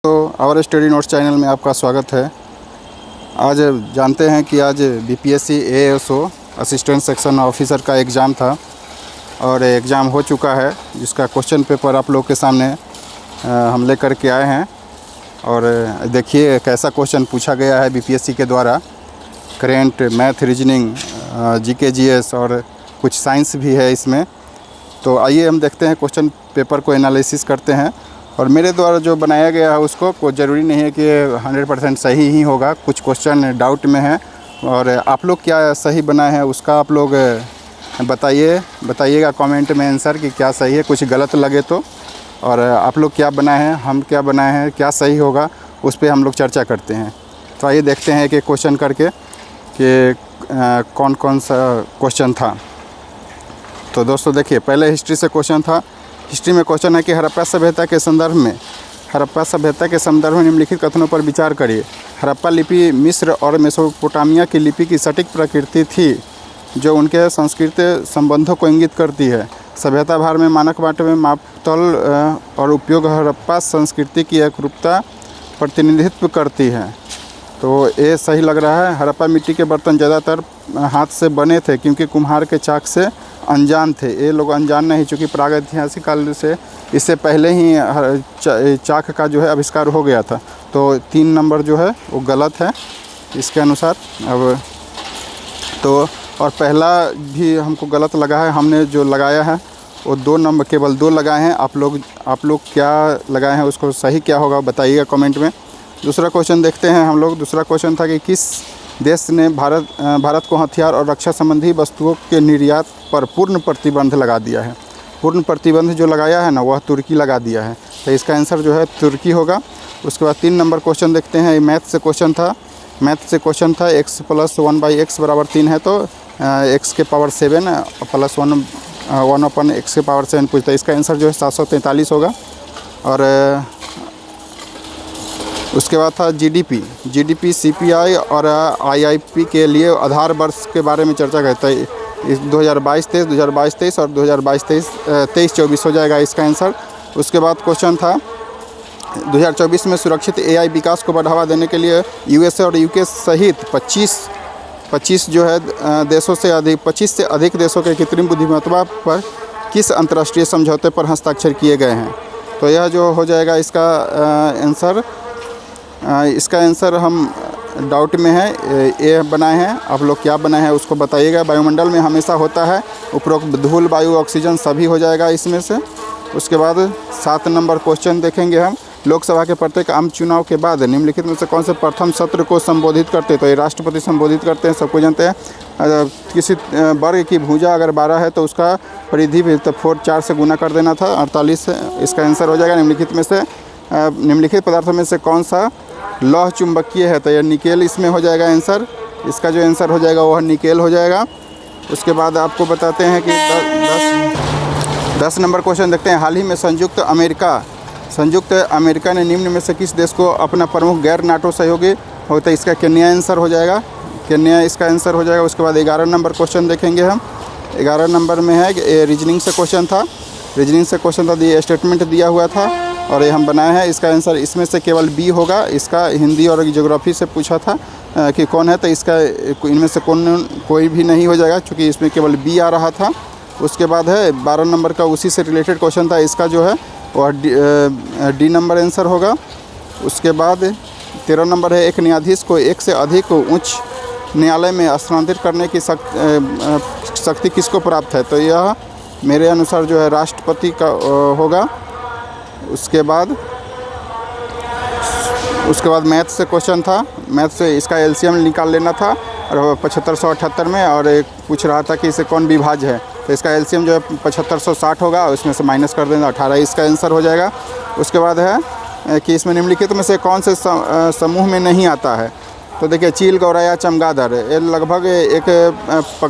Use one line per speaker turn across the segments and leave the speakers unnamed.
तो our study notes channel में आपका स्वागत है। आज जानते हैं कि आज BPSC ASO assistant section officer का एग्ज़ाम था और एग्ज़ाम हो चुका है, जिसका क्वेश्चन पेपर आप लोग के सामने हम लेकर के आए हैं। और देखिए कैसा क्वेश्चन पूछा गया है बीपीएससी के द्वारा। Current, math, reasoning, GK, GS और कुछ साइंस भी है इसमें। तो आइए हम देखते हैं क्वेश्चन पेपर को एनालिसिस करते हैं। और मेरे द्वारा जो बनाया गया है उसको कोई ज़रूरी नहीं है कि 100% सही ही होगा, कुछ क्वेश्चन डाउट में है। और आप लोग क्या सही बनाए हैं उसका आप लोग बताइएगा कमेंट में आंसर कि क्या सही है, कुछ गलत लगे तो। और आप लोग क्या बनाए हैं, हम क्या बनाए हैं, क्या सही होगा उस पर हम लोग चर्चा करते हैं। तो आइए देखते हैं कि क्वेश्चन करके कि कौन कौन सा क्वेश्चन था। तो दोस्तों देखिए, पहले हिस्ट्री से क्वेश्चन था। हिस्ट्री में क्वेश्चन है कि हड़प्पा सभ्यता के संदर्भ में निम्नलिखित कथनों पर विचार करिए। हड़प्पा लिपि मिस्र और मेसोपोटामिया की लिपि की सटीक प्रकृति थी जो उनके सांस्कृतिक संबंधों को इंगित करती है। सभ्यता भार में मानक बाटे में मापतल और उपयोग हड़प्पा संस्कृति की एकरूपता प्रतिनिधित्व करती है। तो ये सही लग रहा है। हड़प्पा मिट्टी के बर्तन ज़्यादातर हाथ से बने थे क्योंकि कुम्हार के चाक से अनजान थे। ये लोग अनजान नहीं, चूँकि प्रागैतिहासिक काल से इससे पहले ही चाक का जो है आविष्कार हो गया था। तो 3 नंबर जो है वो गलत है इसके अनुसार। अब तो और पहला भी हमको गलत लगा है, हमने जो लगाया है वो 2 नंबर, केवल 2 लगाए हैं। आप लोग क्या लगाए हैं उसको सही क्या होगा बताइएगा कमेंट में। दूसरा क्वेश्चन देखते हैं हम लोग। दूसरा क्वेश्चन था कि किस देश ने भारत को हथियार और रक्षा संबंधी वस्तुओं के निर्यात पर पूर्ण प्रतिबंध लगा दिया है। पूर्ण प्रतिबंध जो लगाया है ना, वह तुर्की लगा दिया है। तो इसका आंसर जो है तुर्की होगा। उसके बाद 3 नंबर क्वेश्चन देखते हैं। मैथ से क्वेश्चन था x + 1/x = 3 है तो x के पावर 7 + 1/x के पावर 7 पूछता है। इसका आंसर जो है 743 होगा। और उसके बाद था जीडीपी, सीपीआई और आईआईपी के लिए आधार वर्ष के बारे में चर्चा करता है। इस 2022-23 और 2022-23 हो जाएगा इसका आंसर। उसके बाद क्वेश्चन था 2024 में सुरक्षित एआई विकास को बढ़ावा देने के लिए यूएसए और यूके सहित 25 जो है देशों से अधिक 25 से अधिक देशों के कृत्रिम बुद्धिमत्ता पर किस अंतर्राष्ट्रीय समझौते पर हस्ताक्षर किए गए हैं। तो यह जो हो जाएगा इसका आंसर। इसका आंसर हम डाउट में है, ये बनाए हैं। आप लोग क्या बनाए हैं उसको बताइएगा। वायुमंडल में हमेशा होता है उपरोक्त धूल, वायु, ऑक्सीजन सभी हो जाएगा इसमें से। उसके बाद 7 नंबर क्वेश्चन देखेंगे हम। लोकसभा के प्रत्येक आम चुनाव के बाद निम्नलिखित में से कौन से प्रथम सत्र को संबोधित करते हैं। तो ये राष्ट्रपति संबोधित करते हैं, सबको जानते हैं। किसी वर्ग की भुजा अगर 12 है तो उसका परिधि भी तो 4 से गुना कर देना था, 48 इसका आंसर हो जाएगा। निम्नलिखित पदार्थों में से कौन सा लौह चुंबकीय है। तो यह निकेल इसमें हो जाएगा आंसर। इसका जो आंसर हो जाएगा वह निकेल हो जाएगा। उसके बाद आपको बताते हैं कि 10 नंबर क्वेश्चन देखते हैं। हाल ही में संयुक्त अमेरिका ने निम्न में से किस देश को अपना प्रमुख गैर नाटो सहयोगी होता है। इसका केन्या आंसर हो जाएगा, केन्या इसका आंसर हो जाएगा। उसके बाद 11 नंबर क्वेश्चन देखेंगे हम। 11 नंबर में है रीजनिंग से क्वेश्चन था। ये स्टेटमेंट दिया हुआ था और ये हम बनाए हैं। इसका आंसर इसमें से केवल बी होगा। इसका हिंदी और ज्योग्राफी से पूछा था कि कौन है, तो इसका इनमें से कोई भी नहीं हो जाएगा क्योंकि इसमें केवल बी आ रहा था। उसके बाद है 12 नंबर का उसी से रिलेटेड क्वेश्चन था। इसका जो है वह डी नंबर आंसर होगा। उसके बाद 13 नंबर है एक न्यायाधीश को एक से अधिक उच्च न्यायालय में स्थानांतरित करने की शक्ति किसको प्राप्त है। तो यह मेरे अनुसार जो है राष्ट्रपति का होगा। उसके बाद मैथ से क्वेश्चन था। मैथ से इसका एलसीएम निकाल लेना था और 7578 में, और एक पूछ रहा था कि इसे कौन विभाज्य है। तो इसका एलसीएम जो है 7560 होगा, उसमें से माइनस कर देना 18, इसका आंसर हो जाएगा। उसके बाद है कि इसमें निम्नलिखित में से कौन से समूह में नहीं आता है। तो देखिए चील, गौरैया, चमगादड़, ये लगभग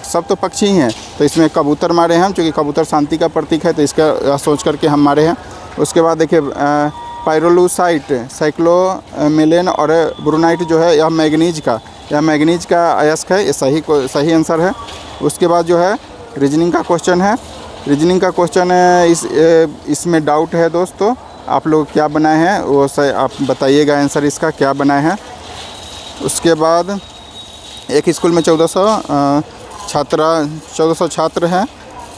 सब तो पक्षी ही हैं। तो इसमें कबूतर मारे हैं हम, क्योंकि कबूतर शांति का प्रतीक है, तो इसका सोच करके हम मारे हैं। उसके बाद देखिए पायरोलूसाइट, साइक्लोमेलेन और ब्रूनाइट जो है यह मैग्नीज का अयस्क है। ये सही आंसर है। उसके बाद जो है रीजनिंग का क्वेश्चन है। इसमें डाउट है दोस्तों। आप लोग क्या बनाए हैं वो सही आप बताइएगा आंसर इसका क्या बनाए हैं। उसके बाद एक स्कूल में 1400 छात्र हैं।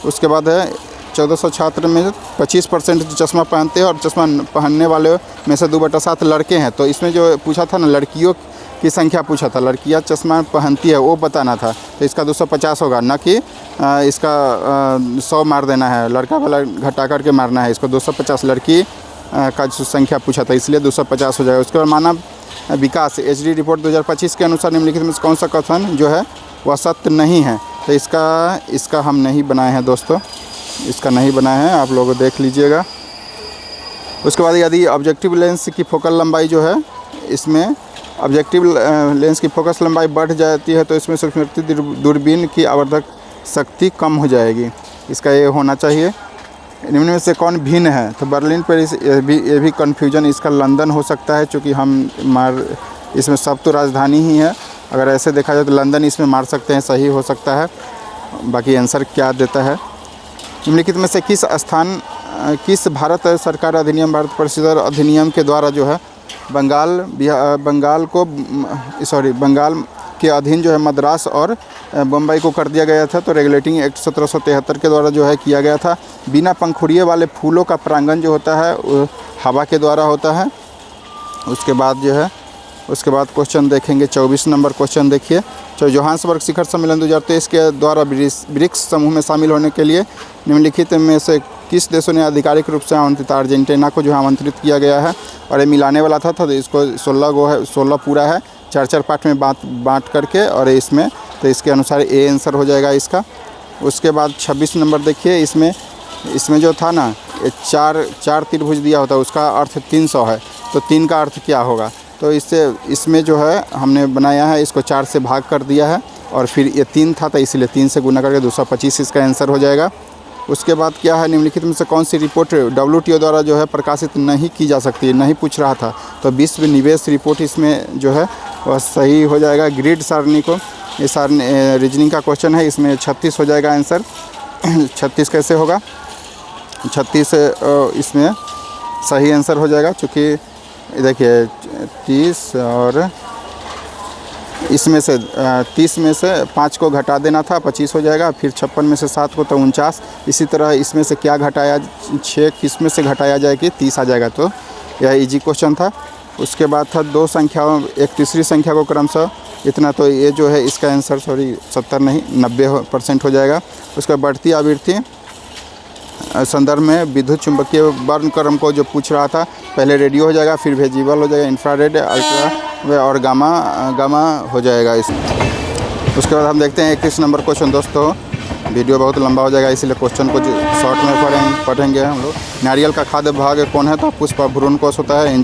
उसके बाद है 1400 छात्र में 25% चश्मा पहनते हैं और चश्मा पहनने वाले में से 2/7 लड़के हैं। तो इसमें जो पूछा था ना, लड़कियों की संख्या पूछा था, लड़कियां चश्मा पहनती है वो बताना था। तो इसका 250 होगा, ना कि इसका 100 मार देना है, लड़का वाला घटा करके मारना है इसको। 250 लड़की का जो संख्या पूछा था, इसलिए 250 हो जाएगा। उसके बाद मानव विकास HD रिपोर्ट 2025 के अनुसार निम्नलिखित में कौन सा कथन जो है वह सत्य नहीं है। तो इसका हम नहीं बनाए हैं दोस्तों, इसका नहीं बनाए हैं, आप लोग देख लीजिएगा। उसके बाद यदि ऑब्जेक्टिव लेंस की फोकल लंबाई जो है, इसमें ऑब्जेक्टिव लेंस की फोकस लंबाई बढ़ जाती है तो इसमें सूक्ष्मदर्शी दूरबीन की आवर्धक शक्ति कम हो जाएगी। इसका ये होना चाहिए। निम्न में से कौन भिन्न है? तो बर्लिन पेरिस, ये भी कन्फ्यूजन इसका लंदन हो सकता है, क्योंकि इसमें सब तो राजधानी ही है। अगर ऐसे देखा जाए तो लंदन इसमें मार सकते हैं, सही हो सकता है। बाकी आंसर क्या देता है? निम्नलिखित में से किस भारत सरकार अधिनियम, भारत परिषद अधिनियम के द्वारा जो है बंगाल के अधीन जो है मद्रास और बम्बई को कर दिया गया था? तो रेगुलेटिंग एक्ट 1773 के द्वारा जो है किया गया था। बिना पंखुड़िए वाले फूलों का परागण जो होता है वो हवा के द्वारा होता है। उसके बाद क्वेश्चन देखेंगे, 24 नंबर क्वेश्चन देखिए। जोहान्सबर्ग शिखर सम्मेलन 2023 के द्वारा ब्रिक्स समूह में शामिल होने के लिए निम्नलिखित में से किस देशों ने आधिकारिक रूप से आमंत्रित? अर्जेंटीना को जो आमंत्रित किया गया है। और ये मिलाने वाला था तो इसको 16 पूरा है, 4 पार्ट में बांट करके, और इसमें तो इसके अनुसार ए आंसर हो जाएगा इसका। उसके बाद 26 नंबर देखिए। इसमें जो था ना, ये चार त्रिभुज दिया होता है, उसका अर्थ 300 है। तो 3 का अर्थ क्या होगा? तो इसमें जो है हमने बनाया है, इसको 4 से भाग कर दिया है, और फिर ये 3 था तो इसलिए 3 से गुना करके 225 इसका आंसर हो जाएगा। उसके बाद क्या है, निम्नलिखित में से कौन सी रिपोर्ट WTO द्वारा जो है प्रकाशित नहीं की जा सकती, नहीं पूछ रहा था? तो विश्व निवेश रिपोर्ट इसमें जो है वह सही हो जाएगा। ग्रिड सारणी को, ये सारणी रीजनिंग का क्वेश्चन है, इसमें 36 हो जाएगा आंसर। 36 कैसे होगा? 36 इसमें सही आंसर हो जाएगा, चूँकि देखिए 30 और इसमें से 30 में से 5 को घटा देना था, 25 हो जाएगा। फिर 56 में से 7 को तो 49। इसी तरह इसमें से क्या घटाया, 6 किस में से घटाया जाए कि 30 आ जाएगा। तो यह इजी क्वेश्चन था। उसके बाद था 2 संख्याओं, एक तीसरी संख्या को क्रमशः इतना, तो ये जो है इसका आंसर 70 नहीं 90% हो जाएगा। उसका बढ़ती आवृत्ति संदर्भ में विद्युत चुंबकीय वर्णक्रम को जो पूछ रहा था, पहले रेडियो हो जाएगा, फिर विजिबल हो जाएगा, इंफ्रारेड, अल्ट्रा और गामा हो जाएगा इस। उसके बाद हम देखते हैं 21 नंबर क्वेश्चन। दोस्तों वीडियो बहुत लंबा हो जाएगा, इसलिए क्वेश्चन को शॉर्ट में पढ़ेंगे हम लोग। नारियल का खाद्य भाग कौन है? तो पुष्प भ्रूणकोष होता है,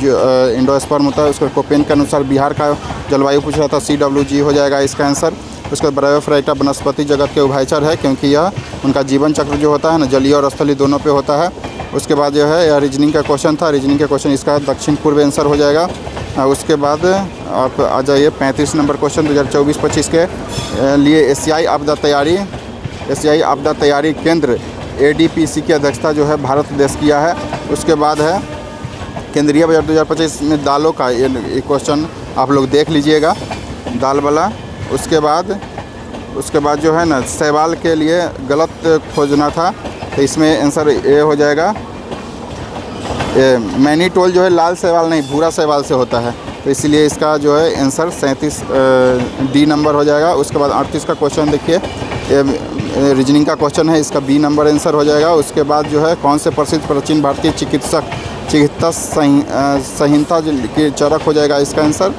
एंडोस्पर्म होता है। उसके कोपेन के अनुसार बिहार का जलवायु पूछ रहा था, CWG हो जाएगा इसका आंसर। उसके बाद ब्रायोफाइटा वनस्पति जगत के उभयचर है, क्योंकि यह उनका जीवन चक्र जो होता है ना, जलीय और स्थलीय दोनों पे होता है। उसके बाद जो है यह रीजनिंग का क्वेश्चन था, रीजनिंग का क्वेश्चन इसका दक्षिण पूर्व आंसर हो जाएगा। उसके बाद आप आ जाइए 35 नंबर क्वेश्चन 2024-25 के लिए एशियाई आपदा तैयारी केंद्र ADPC की अध्यक्षता जो है भारत देश किया है। उसके बाद है केंद्रीय बजट 2025 में दालों का ये क्वेश्चन आप लोग देख लीजिएगा, दाल वाला। उसके बाद जो है ना, शैवाल के लिए गलत खोजना था, तो इसमें आंसर ए हो जाएगा। मैनीटोल जो है लाल शैवाल नहीं भूरा शैवाल से होता है, तो इसलिए इसका जो है आंसर 37 D नंबर हो जाएगा। उसके बाद 38 का क्वेश्चन देखिए, रीजनिंग का क्वेश्चन है, इसका B नंबर आंसर हो जाएगा। उसके बाद जो है कौन से प्रसिद्ध प्राचीन भारतीय चिकित्सा संहिता की चरक हो जाएगा इसका आंसर,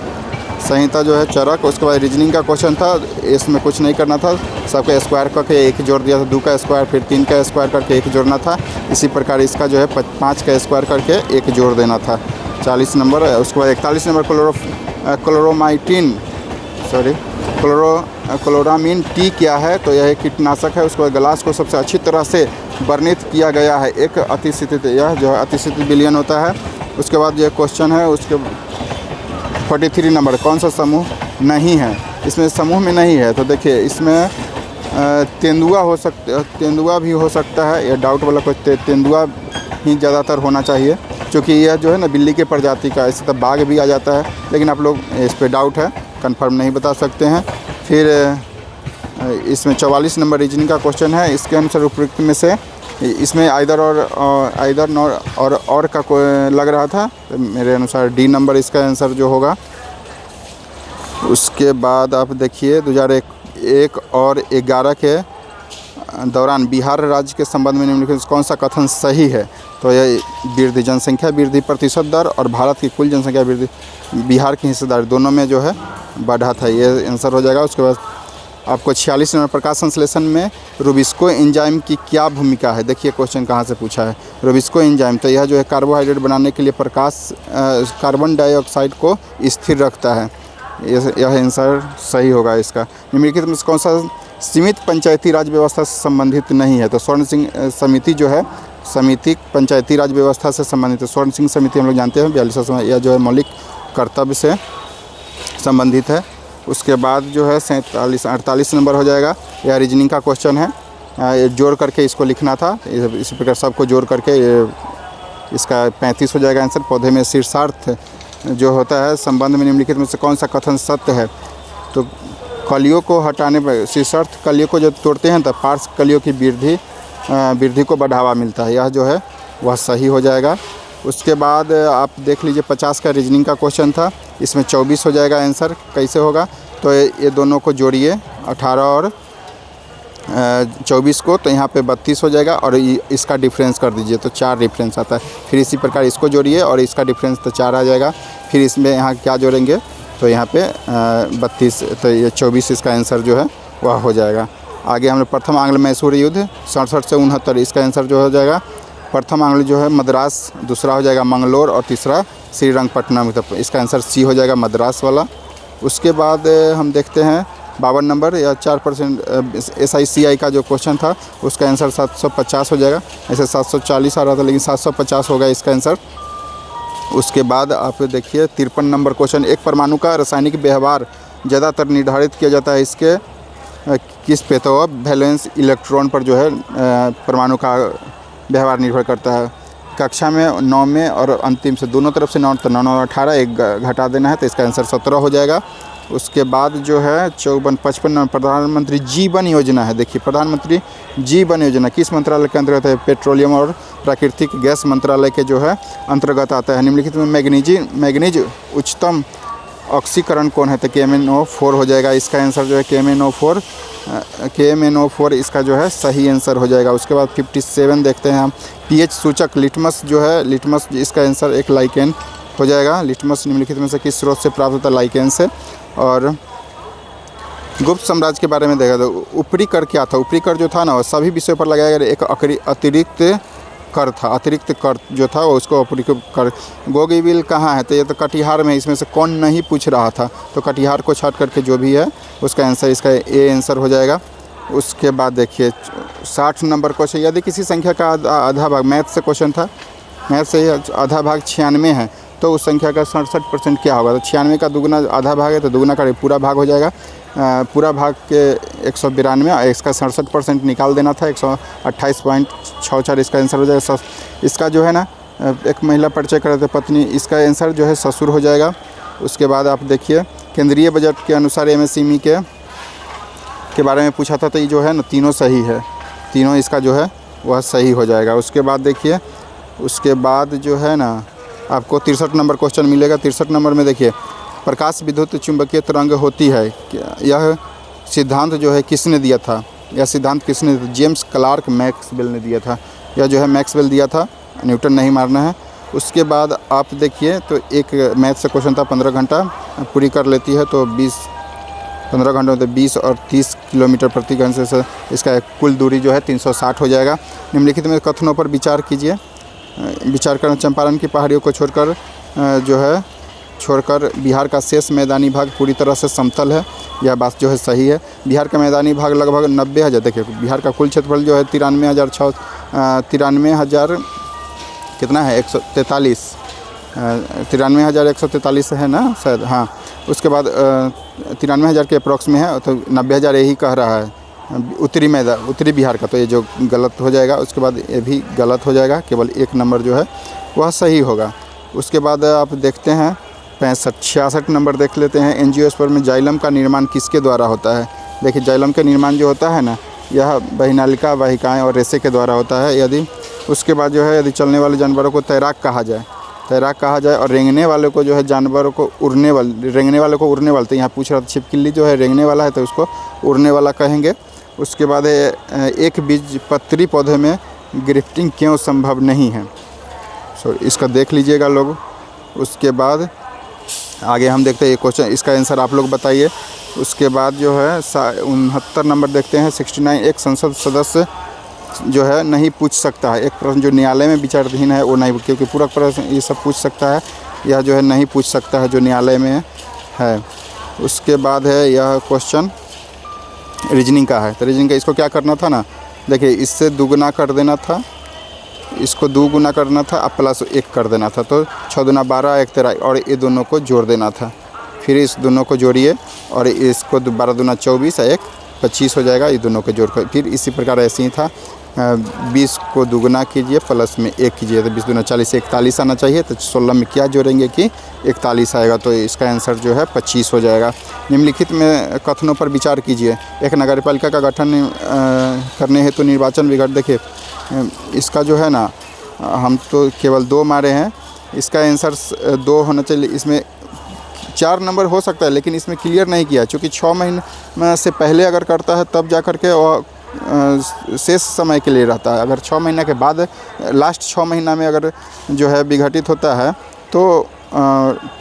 संहिता जो है चरक। उसके बाद रीजनिंग का क्वेश्चन था, इसमें कुछ नहीं करना था, सबका स्क्वायर करके 1 जोड़ दिया था, 2 का स्क्वायर, फिर 3 का स्क्वायर करके 1 जोड़ना था। इसी प्रकार इसका जो है 5 का स्क्वायर करके 1 जोड़ देना था। 40 नंबर। उसके बाद 41 नंबर क्लोरामीन T क्या है? तो यह कीटनाशक है। उसके बाद ग्लास को सबसे अच्छी तरह से वर्णित किया गया है, एक अतिस्थित, यह जो है अतिस्थित विलयन होता है। उसके बाद ये क्वेश्चन है, उसके 43 नंबर कौन सा समूह नहीं है? इसमें समूह में नहीं है, तो देखिए इसमें तेंदुआ भी हो सकता है, ये डाउट वाला कोई तेंदुआ ही ज़्यादातर होना चाहिए, क्योंकि यह जो है ना बिल्ली के प्रजाति का, ऐसे तो बाघ भी आ जाता है, लेकिन आप लोग इस पे डाउट है, कंफर्म नहीं बता सकते हैं। फिर इसमें 44 नंबर रीजनिंग का क्वेश्चन है। इसके अनुसार उपयुक्त में से इसमें आइदर और का लग रहा था, तो मेरे अनुसार डी नंबर इसका आंसर जो होगा। उसके बाद आप देखिए 2001 और 11 के दौरान बिहार राज्य के संबंध में निम्नलिखित कौन सा कथन सही है? तो यह वृद्धि, जनसंख्या वृद्धि प्रतिशत दर और भारत की कुल जनसंख्या वृद्धि, बिहार की हिस्सेदारी दोनों में जो है बढ़ा था, ये आंसर हो जाएगा। उसके बाद आपको 46 नंबर प्रकाश संश्लेषण में रूबिस्को एंजाइम की क्या भूमिका है? देखिए क्वेश्चन कहाँ से पूछा है। रूबिस्को एंजाइम तो यह जो है कार्बोहाइड्रेट बनाने के लिए कार्बन डाइऑक्साइड को स्थिर रखता है, यह आंसर सही होगा इसका। निम्नलिखित में कौन सा सीमित पंचायती राज व्यवस्था से संबंधित नहीं है? तो स्वर्ण सिंह समिति जो है समिति पंचायती राज व्यवस्था से संबंधित है। स्वर्ण सिंह समिति हम लोग जानते हैं 42वां, यह जो है मौलिक कर्तव्य से संबंधित है। उसके बाद जो है 48 नंबर हो जाएगा, यह रीजनिंग का क्वेश्चन है, ये जोड़ करके इसको लिखना था, इसी प्रकार सबको जोड़ करके इसका 35 हो जाएगा आंसर। पौधे में शीर्षार्थ जो होता है संबंध में निम्नलिखित में से कौन सा कथन सत्य है? तो कलियों को हटाने पर, शीर्षार्थ कलियों को जब तोड़ते हैं तब पार्श्व कलियों की वृद्धि को बढ़ावा मिलता है, यह जो है वह सही हो जाएगा। उसके बाद आप देख लीजिए 50 का रीजनिंग का क्वेश्चन था, इसमें 24 हो जाएगा आंसर। कैसे होगा? तो ये दोनों को जोड़िए, 18 और 24 को, तो यहाँ पे 32 हो जाएगा और इसका डिफरेंस कर दीजिए तो 4 डिफरेंस आता है। फिर इसी प्रकार इसको जोड़िए और इसका डिफरेंस तो 4 आ जाएगा। फिर इसमें यहाँ क्या जोड़ेंगे तो यहाँ पे 32, तो ये 24 इसका आंसर जो है वह हो जाएगा। आगे हम लोग प्रथम आंग्ल मैसूर युद्ध 67 से 69, इसका आंसर जो हो जाएगा प्रथम आंग्ल जो है मद्रास, दूसरा हो जाएगा मंगलोर और तीसरा श्रीरंगपट्टनम, तो इसका आंसर सी हो जाएगा मद्रास वाला। उसके बाद हम देखते हैं 52 नंबर या 4% SICI का जो क्वेश्चन था उसका आंसर 750 हो जाएगा। ऐसे 740 आ रहा था लेकिन 750 होगा इसका आंसर। उसके बाद आप देखिए 53 नंबर क्वेश्चन, एक परमाणु का रासायनिक व्यवहार ज़्यादातर निर्धारित किया जाता है इसके किस पे? तो वैलेंस इलेक्ट्रॉन पर जो है परमाणु का व्यवहार निर्भर करता है। कक्षा में 9 में और अंतिम से दोनों तरफ से 9, तो 9 और 18 एक घटा देना है, तो इसका आंसर 17 हो जाएगा। उसके बाद जो है 54-55 प्रधानमंत्री जीवन योजना है। देखिए प्रधानमंत्री जीवन योजना किस मंत्रालय के अंतर्गत है? पेट्रोलियम और प्राकृतिक गैस मंत्रालय के जो है अंतर्गत आता है। निम्नलिखित में मैग्नीज उच्चतम ऑक्सीकरण कौन है? तो KMnO4 हो जाएगा इसका आंसर जो है KMnO4 इसका जो है सही आंसर हो जाएगा। उसके बाद 57 देखते हैं हम, pH सूचक लिटमस जो है, लिटमस इसका आंसर एक लाइकेन हो जाएगा। लिटमस निम्नलिखित में से किस स्रोत से प्राप्त होता है? लाइकेन से। और गुप्त साम्राज्य के बारे में देखा तो ऊपरी कर क्या था? ऊपरी कर जो था ना वो सभी विषयों पर लगाया गया एक अतिरिक्त कर था। अतिरिक्त कर जो था वो उसको ऊपरी कर। बोगीबिल कहाँ है? तो ये तो कटिहार में, इसमें से कौन नहीं पूछ रहा था, तो कटिहार को छाट करके जो भी है उसका आंसर इसका ए आंसर हो जाएगा। उसके बाद देखिए 60 नंबर क्वेश्चन, यदि किसी संख्या का आधा भाग, मैथ से क्वेश्चन था, मैथ से आधा भाग 96 है तो उस संख्या का 67% क्या होगा? तो 96 का दुगुना आधा भाग है तो दुगुना का पूरा भाग हो जाएगा। पूरा भाग के 192, इसका 67% निकाल देना था, 128.64 इसका आंसर हो जाएगा। इसका जो है ना एक महिला परिचय कर रहे थे पत्नी, इसका आंसर जो है ससुर हो जाएगा। उसके बाद आप देखिए केंद्रीय बजट के अनुसार MSME के बारे में पूछा था, तो ये जो है ना तीनों सही है, तीनों इसका जो है वह सही हो जाएगा। उसके बाद देखिए, उसके बाद जो है ना आपको 63 नंबर क्वेश्चन मिलेगा। 63 नंबर में देखिए प्रकाश विद्युत चुंबकीय तरंग होती है, यह सिद्धांत जो है किसने दिया था? यह सिद्धांत किसने? जेम्स क्लार्क मैक्सवेल ने दिया था। यह जो है मैक्सवेल दिया था, न्यूटन नहीं मारना है। उसके बाद आप देखिए तो एक मैथ से क्वेश्चन था, 15 घंटा पूरी कर लेती है तो 15 घंटों में 20 और 30 किलोमीटर प्रति घंटे से इसका कुल दूरी जो है 360 हो जाएगा। निम्नलिखित में कथनों पर विचार कीजिए। विचार करना, चंपारण की पहाड़ियों को छोड़कर बिहार का शेष मैदानी भाग पूरी तरह से समतल है, यह बात जो है सही है। बिहार का मैदानी भाग लगभग 90,000, देखिए बिहार का कुल क्षेत्रफल जो है 93,000 कितना है 143 93,143 है ना शायद, हाँ। उसके बाद 93,000 के अप्रॉक्स में है, तो 90,000 यही कह रहा है, उत्तरी बिहार का, तो ये जो गलत हो जाएगा। उसके बाद ये भी गलत हो जाएगा, केवल एक नंबर जो है वह सही होगा। उसके बाद आप देखते हैं 66 नंबर देख लेते हैं। एंजियोस्पर्म में जाइलम का निर्माण किसके द्वारा होता है? देखिए जाइलम का निर्माण जो होता है ना, यह बहिनालिका वाहिकाएँ और रेशे के द्वारा होता है। यदि उसके बाद जो है यदि चलने वाले जानवरों को तैराक कहा जाए और रेंगने वाले को जो है जानवरों को रेंगने वाले को उड़ने वाले, तो यहाँ पूछ रहा था छिपकली जो है रेंगने वाला है तो उसको उड़ने वाला कहेंगे। उसके बाद एक बीजपत्री पौधे में ग्रिफ्टिंग क्यों संभव नहीं है? इसका देख लीजिएगा लोग। उसके बाद आगे हम देखते हैं ये क्वेश्चन, इसका आंसर आप लोग बताइए। उसके बाद जो है 69 नंबर देखते हैं। 69 एक संसद सदस्य जो है नहीं पूछ सकता है एक प्रश्न जो न्यायालय में विचाराधीन है वो नहीं, क्योंकि पूरा प्रश्न ये सब पूछ सकता है, यह जो है नहीं पूछ सकता है जो न्यायालय में है। उसके बाद है यह क्वेश्चन रीजनिंग का है। तो रीजनिंग का इसको क्या करना था ना, देखिए इससे दुगुना कर देना था, इसको 2 गुना करना था, अब प्लस 1 कर देना था, तो 6 दूना 12 1 13 और ये दोनों को जोड़ देना था। फिर इस दोनों को जोड़िए और इसको 12 दूना 24 1 25 हो जाएगा, ये दोनों को जोड़कर। फिर इसी प्रकार ऐसे ही था 20 को दुगुना कीजिए प्लस में 1 कीजिए, तो 20 दूना 40 41 आना चाहिए। तो 16 में क्या जोड़ेंगे कि 41 आएगा, तो इसका आंसर जो है 25 हो जाएगा। निम्नलिखित में कथनों पर विचार कीजिए। एक नगरपालिका का गठन करने हेतु निर्वाचन विभाग, देखिए इसका जो है ना हम तो केवल 2 मारे हैं, इसका आंसर 2 होना चाहिए। इसमें 4 नंबर हो सकता है लेकिन इसमें क्लियर नहीं किया, क्योंकि 6 महीने से पहले अगर करता है तब जा कर के वह शेष समय के लिए रहता है। अगर 6 महीने के बाद लास्ट 6 महीना में अगर जो है विघटित होता है तो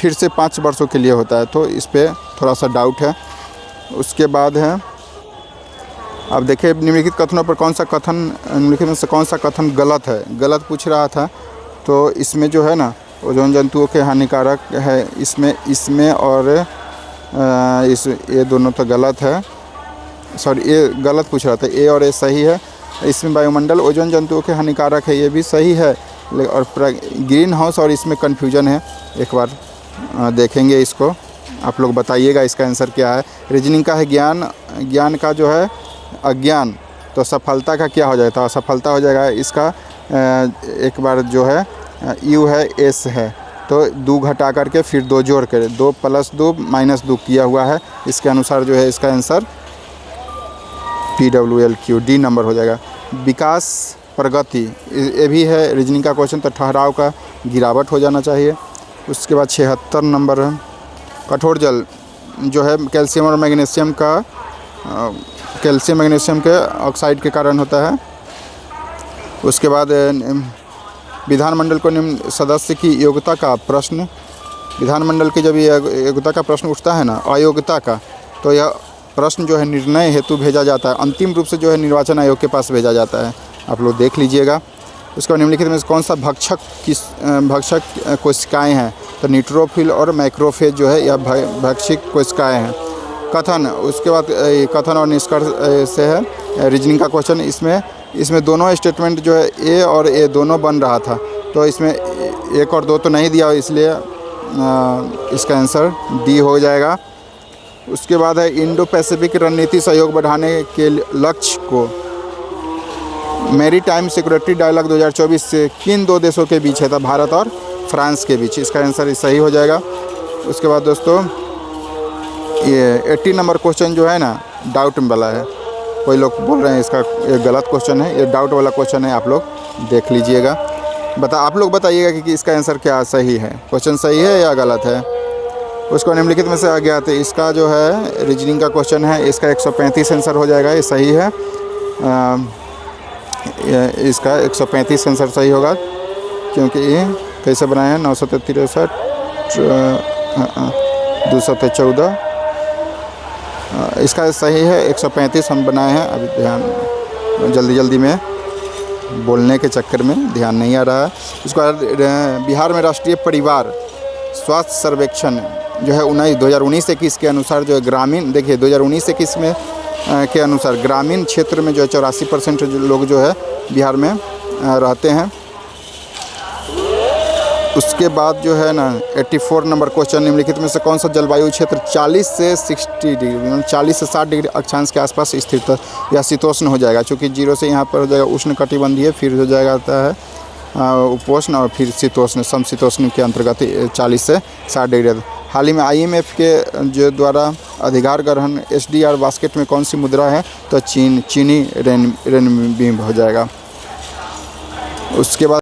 फिर से 5 वर्षों के लिए होता है, तो इस पर थोड़ा सा डाउट है। उसके बाद है अब देखिए निम्नलिखित कथनों पर निम्नलिखित में से कौन सा कथन गलत है? गलत पूछ रहा था, तो इसमें जो है ना ओजोन जंतुओं के हानिकारक है, इसमें और ये दोनों तो गलत है। सॉरी ये गलत पूछ रहा था, ए और ए सही है। इसमें वायुमंडल ओजोन जंतुओं के हानिकारक है, ये भी सही है। और ग्रीन हाउस और इसमें कन्फ्यूजन है, एक बार देखेंगे इसको, आप लोग बताइएगा इसका आंसर क्या है। रीजनिंग का है ज्ञान का जो है अज्ञान, तो सफलता का क्या हो जाएगा? तो असफलता हो जाएगा। इसका एक बार जो है यू है एस है, तो 2 घटा करके फिर 2 जोड़ कर 2 + 2 - 2 किया हुआ है। इसके अनुसार जो है इसका आंसर PWLQ डी नंबर हो जाएगा। विकास प्रगति ये भी है रीजनिंग का क्वेश्चन, तो ठहराव का गिरावट हो जाना चाहिए। उसके बाद 76 नंबर है कठोर जल जो है कैल्शियम और मैग्नीशियम के ऑक्साइड के कारण होता है। उसके बाद विधानमंडल को निम्न सदस्य की योग्यता का प्रश्न, विधानमंडल की जब योग्यता का प्रश्न उठता है ना अयोग्यता का, तो यह प्रश्न जो है निर्णय हेतु भेजा जाता है, अंतिम रूप से जो है निर्वाचन आयोग के पास भेजा जाता है, आप लोग देख लीजिएगा। उसके बाद निम्नलिखित में कौन सा भक्षक कोशिकाएँ हैं? तो न्यूट्रोफिल और मैक्रोफेज जो है यह भक्षक कोशिकाएँ हैं। कथन, उसके बाद कथन और निष्कर्ष से है रीजनिंग का क्वेश्चन। इसमें दोनों स्टेटमेंट जो है ए और ए दोनों बन रहा था, तो इसमें 1 और 2 तो नहीं दिया, इसलिए इसका आंसर डी हो जाएगा। उसके बाद है इंडो पैसिफिक रणनीति सहयोग बढ़ाने के लक्ष्य को मैरीटाइम सिक्योरिटी डायलॉग 2024 से किन 2 देशों के बीच है? था भारत और फ्रांस के बीच, इसका आंसर सही हो जाएगा। उसके बाद दोस्तों ये 80 नंबर क्वेश्चन जो है ना डाउट वाला है, कोई लोग बोल रहे हैं इसका ये गलत क्वेश्चन है, ये डाउट वाला क्वेश्चन है, आप लोग देख लीजिएगा। आप लोग बताइएगा कि इसका आंसर क्या सही है, क्वेश्चन सही है या गलत है। उसको निम्नलिखित में से आ गया, तो इसका जो है रीजनिंग का क्वेश्चन है, इसका 135 आंसर हो जाएगा, ये सही है। इसका 135 आंसर सही होगा, क्योंकि ये कैसे बनाए हैं 963 214 इसका सही है। 135 हम बनाए हैं, अभी ध्यान जल्दी में बोलने के चक्कर में ध्यान नहीं आ रहा है। इसको बिहार में राष्ट्रीय परिवार स्वास्थ्य सर्वेक्षण जो है 2019-21 के अनुसार जो है ग्रामीण, देखिए 2019-21 में के अनुसार ग्रामीण क्षेत्र में जो है 84% लोग जो है बिहार में रहते हैं। उसके बाद जो है ना 84 नंबर क्वेश्चन, निम्नलिखित में से कौन सा जलवायु क्षेत्र 40 से 60 डिग्री मतलब 40 से 60 डिग्री अक्षांश के आसपास स्थित या शीतोष्ण हो जाएगा। चूँकि जीरो से यहाँ पर हो जाएगा उष्ण कटिबंधीय, फिर हो जाएगा आता है उपोष्ण और फिर शीतोष्ण, समशीतोष्ण के अंतर्गत 40 से 60 डिग्री। हाल ही में IMF के जो द्वारा अधिकार ग्रहण SDR बास्केट में कौन सी मुद्रा है, तो चीनी रेनबीम हो जाएगा। उसके बाद